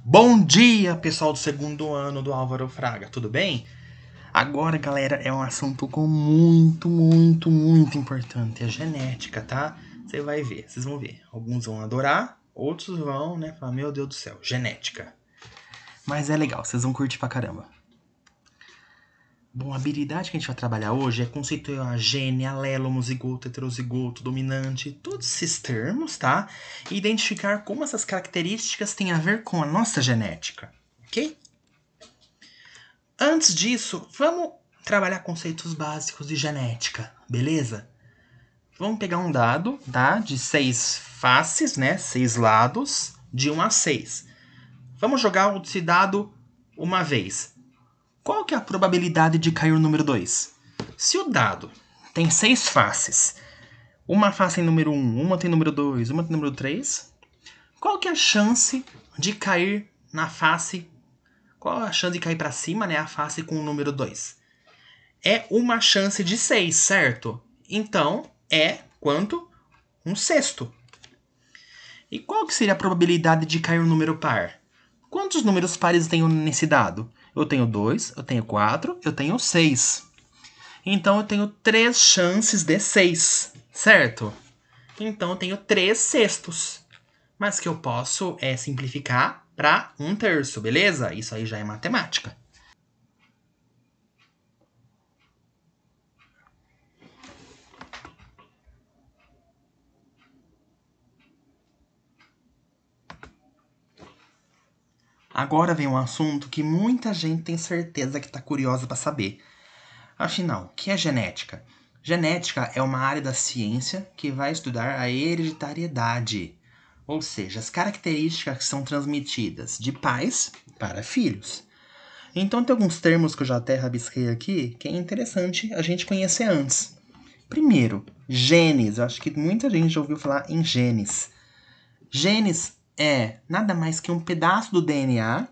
Bom dia, pessoal do segundo ano do Álvaro Fraga, tudo bem? Agora, galera, é um assunto muito importante, é genética, tá? Você vai ver, vocês vão ver. Alguns vão adorar, outros vão, né, falar, meu Deus do céu, genética. Mas é legal, vocês vão curtir pra caramba. Bom, a habilidade que a gente vai trabalhar hoje é conceituar gene, alelo, homozigoto, heterozigoto, dominante, todos esses termos, tá? E identificar como essas características têm a ver com a nossa genética, ok? Antes disso, vamos trabalhar conceitos básicos de genética, beleza? Vamos pegar um dado, tá? De 6 faces, né? 6 lados, de 1 a 6. Vamos jogar esse dado uma vez. Qual que é a probabilidade de cair o número 2? Se o dado tem 6 faces, uma face tem número 1, uma tem número 2, uma tem número 3, qual que é a chance de cair na face? Qual a chance de cair para cima, né? A face com o número 2? É uma chance de 6, certo? Então, é quanto? Um sexto. E qual que seria a probabilidade de cair um número par? Quantos números pares eu tenho nesse dado? Eu tenho 2, eu tenho 4, eu tenho 6. Então, eu tenho 3 chances de 6, certo? Então, eu tenho 3 sextos. Mas que eu posso simplificar para 1/3, beleza? Isso aí já é matemática. Agora vem um assunto que muita gente tem certeza que está curiosa para saber. Afinal, o que é genética? Genética é uma área da ciência que vai estudar a hereditariedade, ou seja, as características que são transmitidas de pais para filhos. Então tem alguns termos que eu já até rabisquei aqui que é interessante a gente conhecer antes. Primeiro, genes. Eu acho que muita gente já ouviu falar em genes. Genes é nada mais que um pedaço do DNA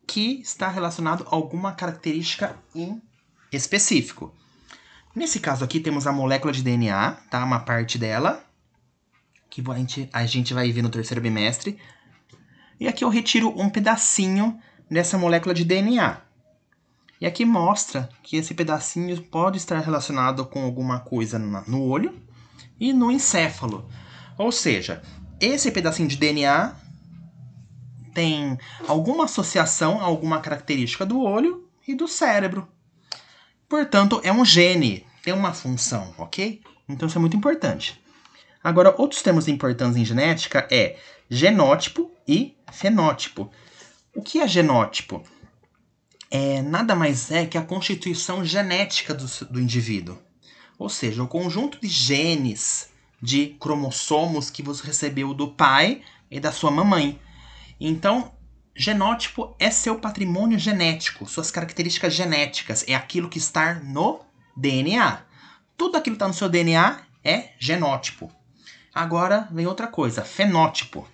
que está relacionado a alguma característica em específico. Nesse caso aqui temos a molécula de DNA, tá? Uma parte dela, que a gente vai ver no terceiro bimestre. E aqui eu retiro um pedacinho dessa molécula de DNA. E aqui mostra que esse pedacinho pode estar relacionado com alguma coisa no olho e no encéfalo. Ou seja, esse pedacinho de DNA tem alguma associação a alguma característica do olho e do cérebro. Portanto, é um gene, tem uma função, ok? Então isso é muito importante. Agora, outros termos importantes em genética é genótipo e fenótipo. O que é genótipo? Nada mais é que a constituição genética do indivíduo. Ou seja, o conjunto de genes, de cromossomos que você recebeu do pai e da sua mamãe. Então, genótipo é seu patrimônio genético, suas características genéticas, é aquilo que está no DNA. Tudo aquilo que está no seu DNA é genótipo. Agora vem outra coisa, fenótipo.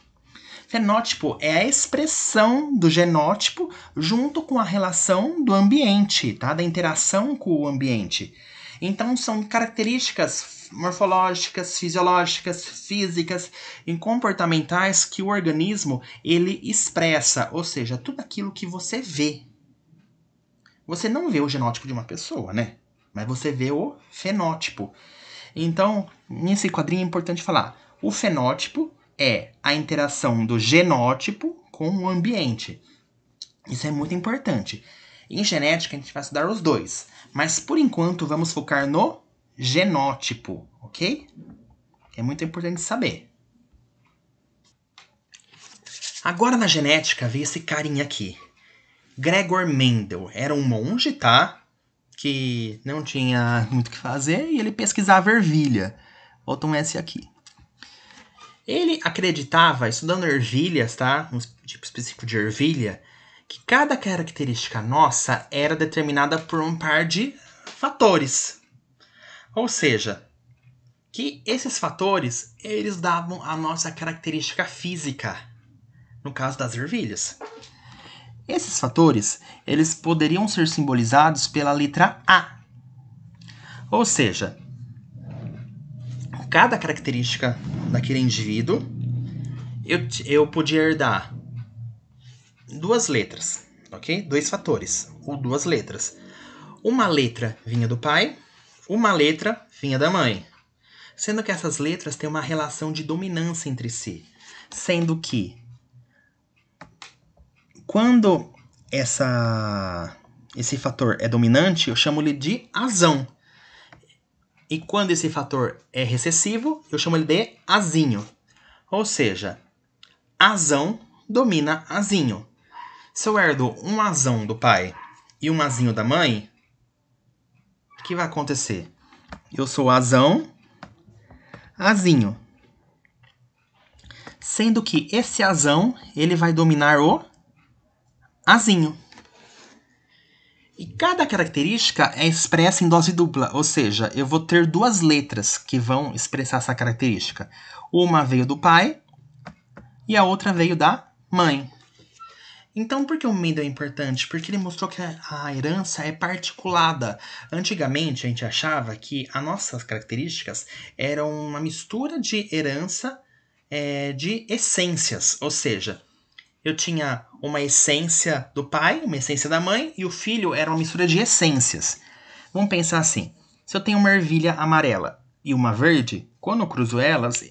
Fenótipo é a expressão do genótipo junto com a relação do ambiente, tá? Da interação com o ambiente. Então são características morfológicas, fisiológicas, físicas e comportamentais que o organismo ele expressa, ou seja, tudo aquilo que você vê. Você não vê o genótipo de uma pessoa, né? Mas você vê o fenótipo. Então, nesse quadrinho é importante falar, o fenótipo é a interação do genótipo com o ambiente. Isso é muito importante. Em genética, a gente vai estudar os dois. Mas, por enquanto, vamos focar no genótipo, ok? É muito importante saber. Agora, na genética, veio esse carinha aqui. Gregor Mendel. Era um monge, tá? Que não tinha muito o que fazer e ele pesquisava ervilha. Bota um S aqui. Ele acreditava, estudando ervilhas, tá? Um tipo específico de ervilha, que cada característica nossa era determinada por um par de fatores. Ou seja, que esses fatores, eles davam a nossa característica física, no caso das ervilhas. Esses fatores, eles poderiam ser simbolizados pela letra A. Ou seja, cada característica daquele indivíduo, eu podia herdar duas letras, ok? 2 fatores, ou 2 letras. Uma letra vinha do pai, uma letra vinha da mãe. Sendo que essas letras têm uma relação de dominância entre si. Sendo que, quando esse fator é dominante, eu chamo ele de azão. E quando esse fator é recessivo, eu chamo ele de azinho. Ou seja, azão domina azinho. Se eu herdo um azão do pai e um azinho da mãe, o que vai acontecer? Eu sou azão, azinho. Sendo que esse azão, ele vai dominar o azinho. E cada característica é expressa em dose dupla, ou seja, eu vou ter 2 letras que vão expressar essa característica. Uma veio do pai e a outra veio da mãe. Então, por que o Mendel é importante? Porque ele mostrou que a herança é particulada. Antigamente, a gente achava que as nossas características eram uma mistura de herança de essências. Ou seja, eu tinha uma essência do pai, uma essência da mãe, e o filho era uma mistura de essências. Vamos pensar assim. Se eu tenho uma ervilha amarela e uma verde, quando eu cruzo elas,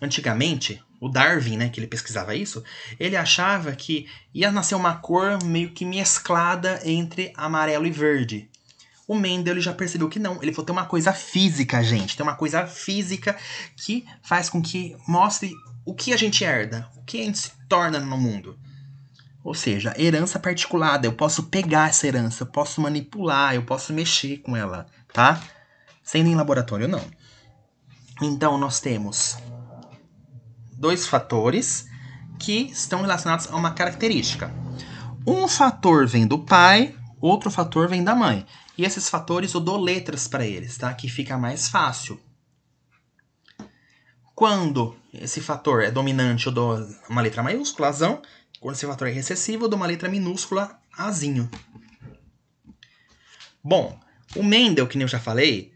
antigamente, o Darwin, né, que ele pesquisava isso, ele achava que ia nascer uma cor meio que mesclada entre amarelo e verde. O Mendel ele já percebeu que não. Ele falou, tem uma coisa física, gente. Tem uma coisa física que faz com que mostre o que a gente herda, o que a gente se torna no mundo. Ou seja, herança particulada. Eu posso pegar essa herança, eu posso manipular, eu posso mexer com ela, tá? Sendo em laboratório, não. Então, nós temos 2 fatores que estão relacionados a uma característica. Um fator vem do pai, outro fator vem da mãe. E esses fatores eu dou letras para eles, tá? Que fica mais fácil. Quando esse fator é dominante, eu dou uma letra maiúscula, azão. Quando esse fator é recessivo, eu dou uma letra minúscula, azinho. Bom, o Mendel, que nem eu já falei,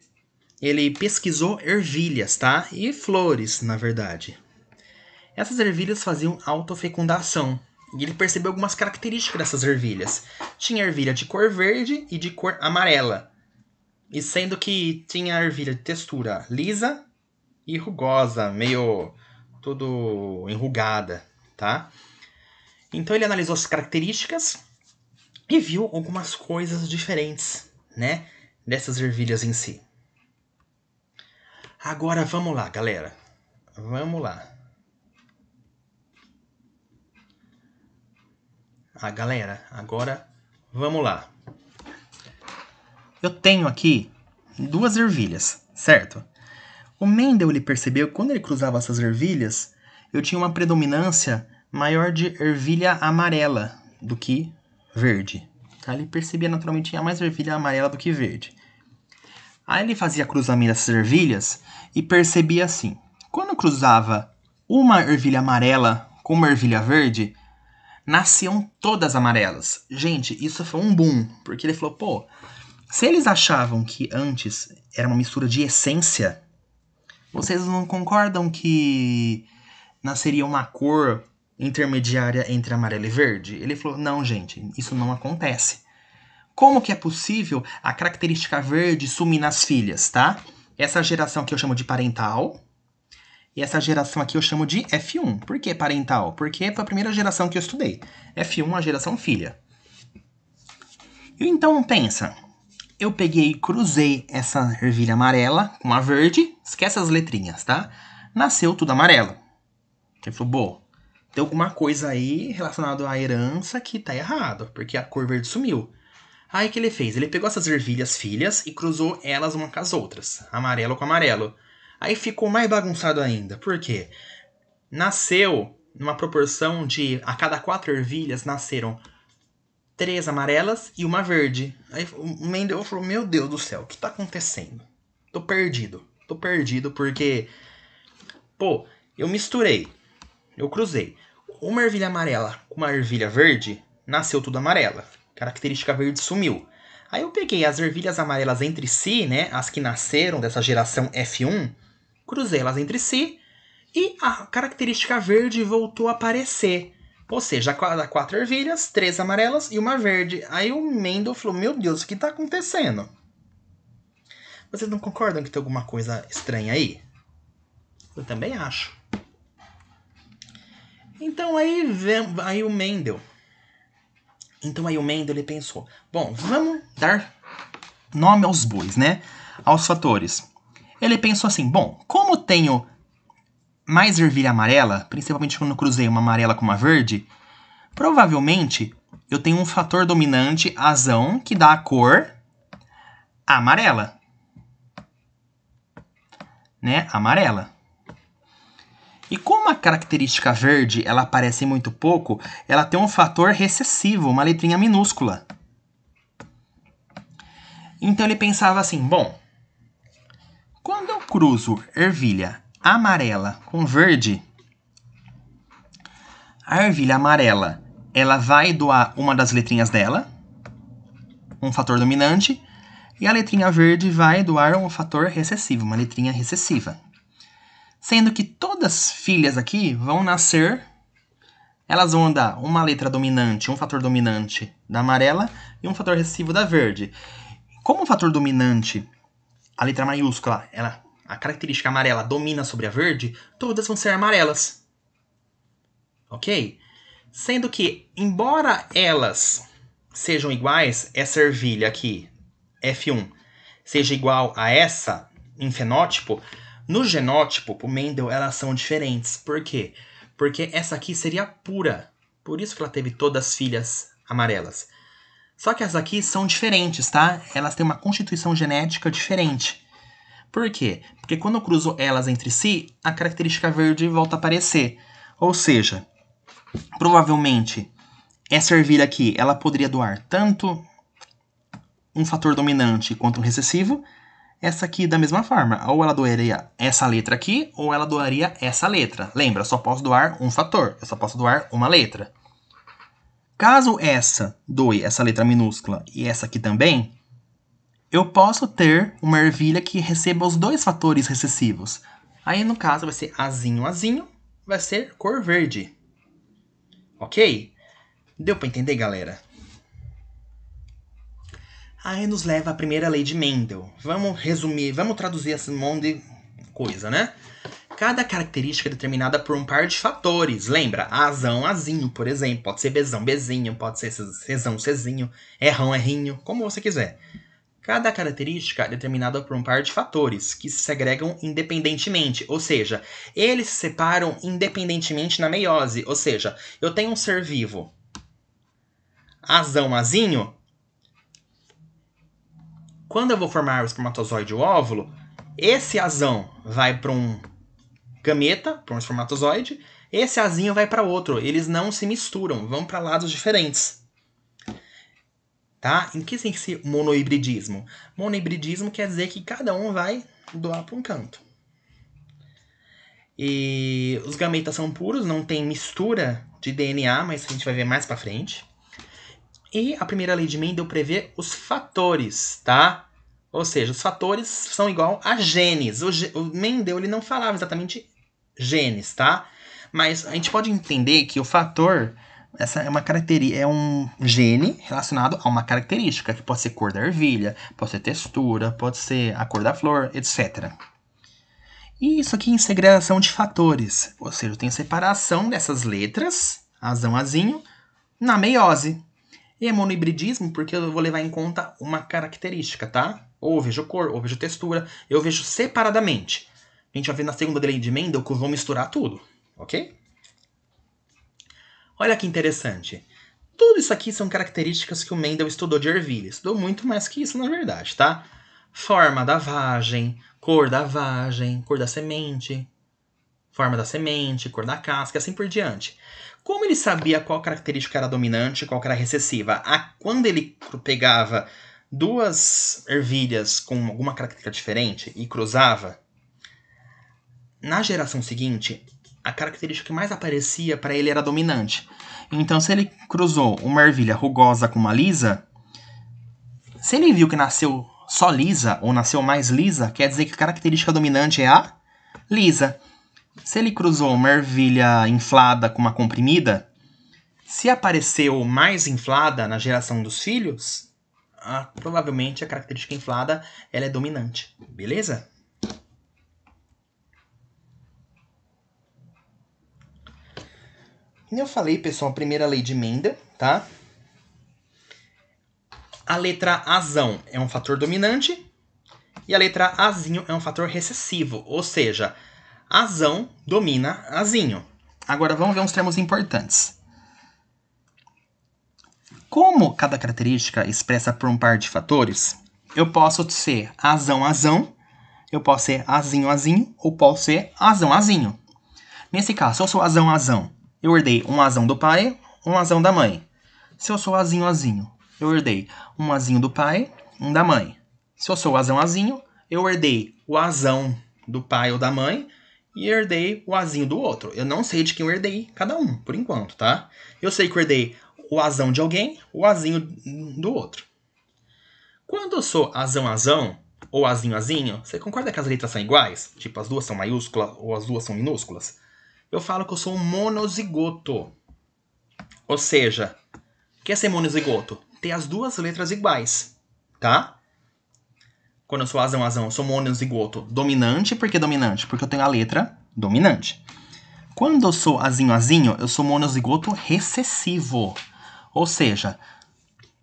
ele pesquisou ervilhas, tá? E flores, na verdade. Essas ervilhas faziam autofecundação. E ele percebeu algumas características dessas ervilhas. Tinha ervilha de cor verde e de cor amarela. E sendo que tinha ervilha de textura lisa e rugosa, meio tudo enrugada, tá? Então ele analisou as características e viu algumas coisas diferentes, né, dessas ervilhas em si. Agora vamos lá, galera. Vamos lá. Galera, agora vamos lá. Eu tenho aqui 2 ervilhas, certo? O Mendel ele percebeu que quando ele cruzava essas ervilhas, eu tinha uma predominância maior de ervilha amarela do que verde. Tá? Ele percebia naturalmente que tinha mais ervilha amarela do que verde. Aí ele fazia cruzamento dessas ervilhas e percebia assim. Quando eu cruzava uma ervilha amarela com uma ervilha verde, nasciam todas amarelas. Gente, isso foi um boom, porque ele falou, pô, se eles achavam que antes era uma mistura de essência, vocês não concordam que nasceria uma cor intermediária entre amarelo e verde? Ele falou, não, gente, isso não acontece. Como que é possível a característica verde sumir nas filhas, tá? Essa geração aqui eu chamo de parental. E essa geração aqui eu chamo de F1. Por que parental? Porque foi a primeira geração que eu estudei. F1 a geração filha. Então pensa, eu peguei e cruzei essa ervilha amarela com a verde, esquece as letrinhas, tá? Nasceu tudo amarelo. Ele falou, bom, tem alguma coisa aí relacionada à herança que tá errado, porque a cor verde sumiu. Aí o que ele fez? Ele pegou essas ervilhas filhas e cruzou elas uma com as outras, amarelo com amarelo. Aí ficou mais bagunçado ainda. Por quê? Nasceu numa proporção de, a cada 4 ervilhas, nasceram 3 amarelas e uma verde. Aí o Mendel falou, meu Deus do céu, o que tá acontecendo? Tô perdido porque, pô, eu misturei, eu cruzei uma ervilha amarela com uma ervilha verde, nasceu tudo amarela. Característica verde sumiu. Aí eu peguei as ervilhas amarelas entre si, né, as que nasceram dessa geração F1, cruzei elas entre si e a característica verde voltou a aparecer. Ou seja, dá 4 ervilhas, 3 amarelas e uma verde. Aí o Mendel falou, meu Deus, o que tá acontecendo? Vocês não concordam que tem alguma coisa estranha aí? Eu também acho. Então aí o Mendel ele pensou, bom, vamos dar nome aos bois, né? Aos fatores. Ele pensou assim, bom, como tenho mais ervilha amarela, principalmente quando eu cruzei uma amarela com uma verde, provavelmente eu tenho um fator dominante azão que dá a cor amarela. Né? Amarela. E como a característica verde ela aparece muito pouco, ela tem um fator recessivo, uma letrinha minúscula. Então ele pensava assim, bom, quando eu cruzo ervilha amarela com verde, a ervilha amarela ela vai doar uma das letrinhas dela, um fator dominante, e a letrinha verde vai doar um fator recessivo, uma letrinha recessiva. Sendo que todas as filhas aqui vão nascer, elas vão dar uma letra dominante, um fator dominante da amarela e um fator recessivo da verde. Como o fator dominante, a letra maiúscula, a característica amarela domina sobre a verde, todas vão ser amarelas. Ok? Sendo que, embora elas sejam iguais, essa ervilha aqui, F1, seja igual a essa em fenótipo, no genótipo, pro Mendel, elas são diferentes. Por quê? Porque essa aqui seria pura. Por isso que ela teve todas as filhas amarelas. Só que as aqui são diferentes, tá? Elas têm uma constituição genética diferente. Por quê? Porque quando eu cruzo elas entre si, a característica verde volta a aparecer. Ou seja, provavelmente, essa ervilha aqui, ela poderia doar tanto um fator dominante quanto um recessivo. Essa aqui da mesma forma, ou ela doaria essa letra aqui, ou ela doaria essa letra. Lembra, eu só posso doar um fator, eu só posso doar uma letra. Caso essa doe essa letra minúscula e essa aqui também, eu posso ter uma ervilha que receba os dois fatores recessivos. Aí no caso vai ser azinho, azinho, vai ser cor verde. Ok? Deu para entender, galera? Aí nos leva à primeira lei de Mendel. Vamos resumir, vamos traduzir esse monte de coisa, né? Cada característica é determinada por um par de fatores. Lembra? Azão, azinho, por exemplo. Pode ser bezão, bezinho. Pode ser cezão, cezinho. Errão, errinho. Como você quiser. Cada característica é determinada por um par de fatores que se segregam independentemente. Ou seja, eles se separam independentemente na meiose. Ou seja, eu tenho um ser vivo. Azão, azinho. Quando eu vou formar o espermatozoide e o óvulo, esse azão vai para um gameta, para um espermatozoide, esse azinho vai para outro. Eles não se misturam, vão para lados diferentes. Tá? Em que tem esse monohibridismo? Monohibridismo quer dizer que cada um vai doar para um canto. E os gametas são puros, não tem mistura de DNA, mas a gente vai ver mais para frente. E a primeira lei de Mendel prevê os fatores, tá? Ou seja, os fatores são igual a genes. O Mendel ele não falava exatamente genes, tá? Mas a gente pode entender que o fator essa é uma característica, é um gene relacionado a uma característica, que pode ser cor da ervilha, pode ser textura, pode ser a cor da flor, etc. E isso aqui em segregação de fatores, ou seja, tem separação dessas letras, azão, azinho, na meiose. E é monohibridismo porque eu vou levar em conta uma característica, tá? Ou eu vejo cor, ou eu vejo textura, eu vejo separadamente. A gente vai ver na segunda lei de Mendel que eu vou misturar tudo, ok? Olha que interessante. Tudo isso aqui são características que o Mendel estudou de ervilha. Estudou muito mais que isso, na verdade, tá? Forma da vagem, cor da semente, forma da semente, cor da casca, assim por diante. Como ele sabia qual característica era dominante e qual era recessiva? Quando ele pegava duas ervilhas com alguma característica diferente e cruzava, na geração seguinte, a característica que mais aparecia para ele era dominante. Então, se ele cruzou uma ervilha rugosa com uma lisa, se ele viu que nasceu só lisa ou nasceu mais lisa, quer dizer que a característica dominante é a lisa. Se ele cruzou uma ervilha inflada com uma comprimida, Se apareceu mais inflada na geração dos filhos, provavelmente a característica inflada ela é dominante, beleza? Como eu falei, pessoal, a primeira lei de Mendel, tá? A letra Azão é um fator dominante e a letra Azinho é um fator recessivo, ou seja, Azão domina Azinho. Agora vamos ver uns termos importantes. Como cada característica expressa por um par de fatores, eu posso ser Azão-Azão, eu posso ser Azinho-Azinho, ou posso ser Azão-Azinho. Nesse caso, se eu sou Azão-Azão, eu herdei um Azão do pai, um Azão da mãe. Se eu sou Azinho-Azinho, eu herdei um Azinho do pai, um da mãe. Se eu sou Azão-Azinho, eu herdei o Azão do pai ou da mãe e herdei o Azinho do outro. Eu não sei de quem eu herdei cada um, por enquanto, tá? Eu sei que eu herdei o Azão de alguém, o Azinho do outro. Quando eu sou Azão-Azão ou Azinho-Azinho, você concorda que as letras são iguais? Tipo, as duas são maiúsculas ou as duas são minúsculas? Eu falo que eu sou um monozigoto. Ou seja, o que é ser monozigoto? Ter as duas letras iguais, tá? Quando eu sou Azão-Azão, eu sou monozigoto dominante. Por que dominante? Porque eu tenho a letra dominante. Quando eu sou Azinho-Azinho, eu sou monozigoto recessivo. Ou seja,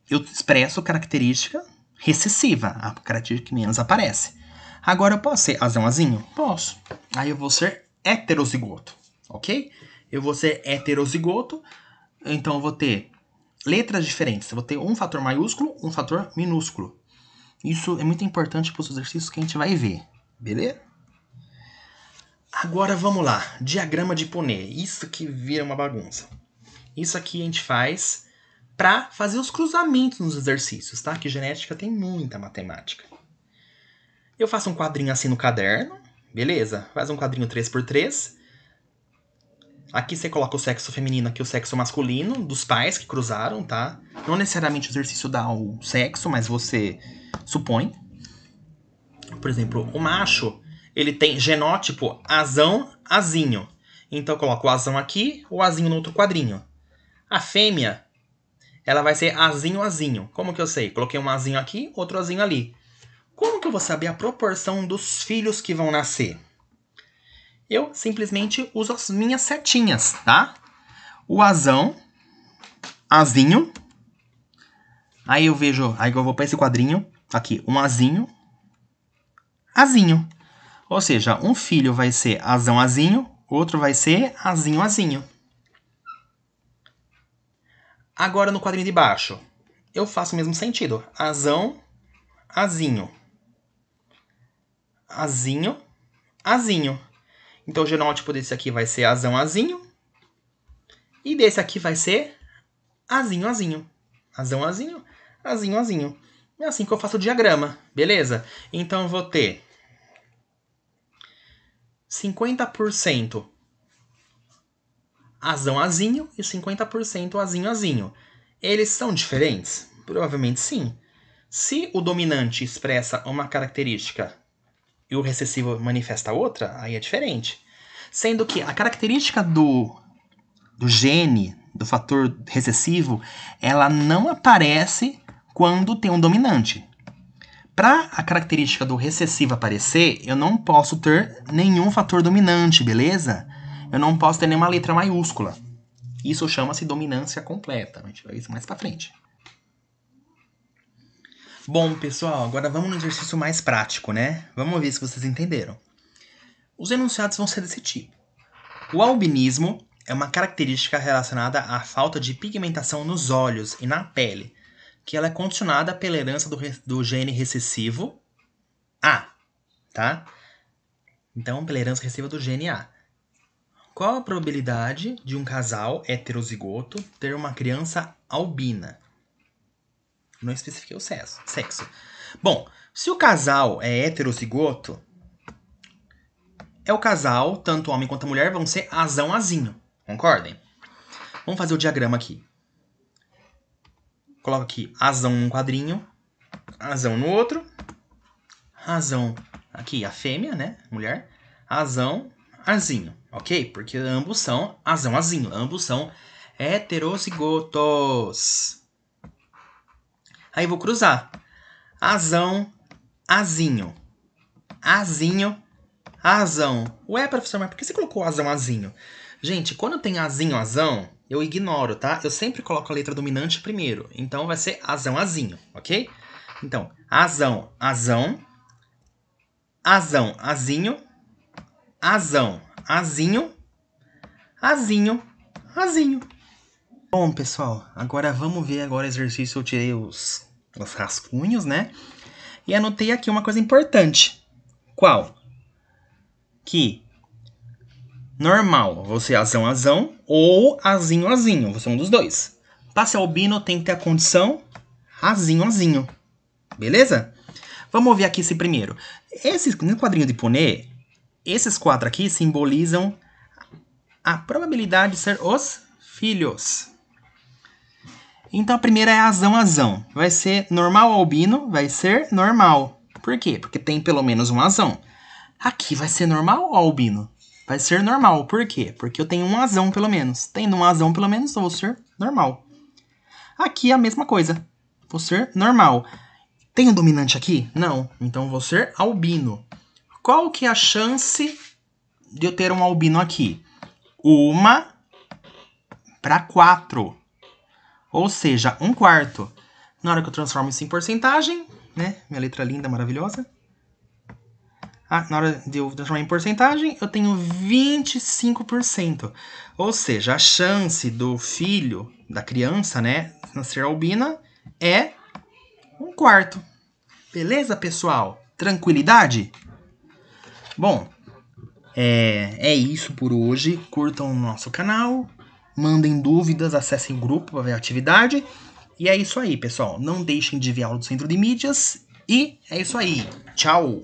eu expresso característica recessiva, a característica que menos aparece. Agora eu posso ser Azão-Azinho? Posso. Aí eu vou ser heterozigoto, ok? Eu vou ser heterozigoto, então eu vou ter letras diferentes. Eu vou ter um fator maiúsculo, um fator minúsculo. Isso é muito importante para os exercícios que a gente vai ver, beleza? Agora vamos lá, diagrama de Punnett. Isso que vira uma bagunça. Isso aqui a gente faz para fazer os cruzamentos nos exercícios, tá? Que genética tem muita matemática. Eu faço um quadrinho assim no caderno, beleza? Faz um quadrinho 3x3. Aqui você coloca o sexo feminino, aqui o sexo masculino, dos pais que cruzaram, tá? Não necessariamente o exercício dá o sexo, mas você supõe. Por exemplo, o macho, ele tem genótipo Azão-Azinho. Então eu coloco o Azão aqui, o Azinho no outro quadrinho. A fêmea, ela vai ser Azinho-Azinho. Como que eu sei? Coloquei um Azinho aqui, outro Azinho ali. Como que eu vou saber a proporção dos filhos que vão nascer? Eu simplesmente uso as minhas setinhas, tá? O Azão, Azinho. Aí eu vejo, aí eu vou para esse quadrinho, aqui, um Azinho, Azinho. Ou seja, um filho vai ser Azão-Azinho, outro vai ser Azinho-Azinho. Agora no quadrinho de baixo, eu faço o mesmo sentido. Azão-Azinho. Azinho-Azinho. Então o genótipo desse aqui vai ser Azão-Azinho. E desse aqui vai ser Azinho-Azinho. Azão-Azinho, Azinho-Azinho. É assim que eu faço o diagrama, beleza? Então eu vou ter 50% Azão-Azinho e 50% Azinho-Azinho. Eles são diferentes? Provavelmente sim. Se o dominante expressa uma característica e o recessivo manifesta outra, aí é diferente. Sendo que a característica do gene, do fator recessivo, ela não aparece quando tem um dominante. Para a característica do recessivo aparecer, eu não posso ter nenhum fator dominante, beleza? Eu não posso ter nenhuma letra maiúscula. Isso chama-se dominância completa. A gente vai ver isso mais para frente. Bom, pessoal, agora vamos no exercício mais prático, né? Vamos ver se vocês entenderam. Os enunciados vão ser desse tipo. O albinismo é uma característica relacionada à falta de pigmentação nos olhos e na pele, que ela é condicionada pela herança do gene recessivo A, tá? Então, pela herança recessiva do gene A. Qual a probabilidade de um casal heterozigoto ter uma criança albina? Não especifiquei o sexo. Bom, se o casal é heterozigoto, é o casal, tanto o homem quanto a mulher, vão ser Azão-Azinho. Concordem? Vamos fazer o diagrama aqui. Coloca aqui Azão num quadrinho, Azão no outro, Azão aqui, a fêmea, né? Mulher. Azão, Azinho, ok? Porque ambos são Azão-Azinho, ambos são Heterozigotos. Aí vou cruzar. Azão, azinho. Azinho, azão. Ué, professor, mas por que você colocou azão, azinho? Gente, quando tem azinho, azão, eu ignoro, tá? Eu sempre coloco a letra dominante primeiro. Então vai ser azão, azinho, ok? Então, azão, azão. Azão, azinho. Azão, azinho. Azinho, azinho. Bom, pessoal, agora vamos ver agora o exercício. Eu tirei os rascunhos, né? E anotei aqui uma coisa importante. Qual? Que normal, você azão, azão, ou azinho, azinho. Você é um dos dois. Para ser albino tem que ter a condição azinho, azinho. Beleza? Vamos ver aqui esse primeiro. No quadrinho de Punnett, esses quatro aqui simbolizam a probabilidade de ser os filhos. Então a primeira é azão, azão. Vai ser normal albino, vai ser normal. Por quê? Porque tem pelo menos um azão. Aqui vai ser normal ou albino? Vai ser normal. Por quê? Porque eu tenho um azão pelo menos. Tendo um azão pelo menos, eu vou ser normal. Aqui é a mesma coisa. Vou ser normal. Tem um dominante aqui? Não. Então vou ser albino. Qual que é a chance de eu ter um albino aqui? 1/4. Ou seja, 1/4. Na hora que eu transformo isso em porcentagem, né? Minha letra linda, maravilhosa. Na hora de eu transformar em porcentagem, eu tenho 25%. Ou seja, a chance do filho, da criança, né, nascer albina é 1/4. Beleza, pessoal? Tranquilidade? Bom, é isso por hoje. Curtam o nosso canal. Mandem dúvidas, acessem o grupo para ver a atividade. E é isso aí, pessoal. Não deixem de ver a aula do Centro de Mídias. E é isso aí. Tchau!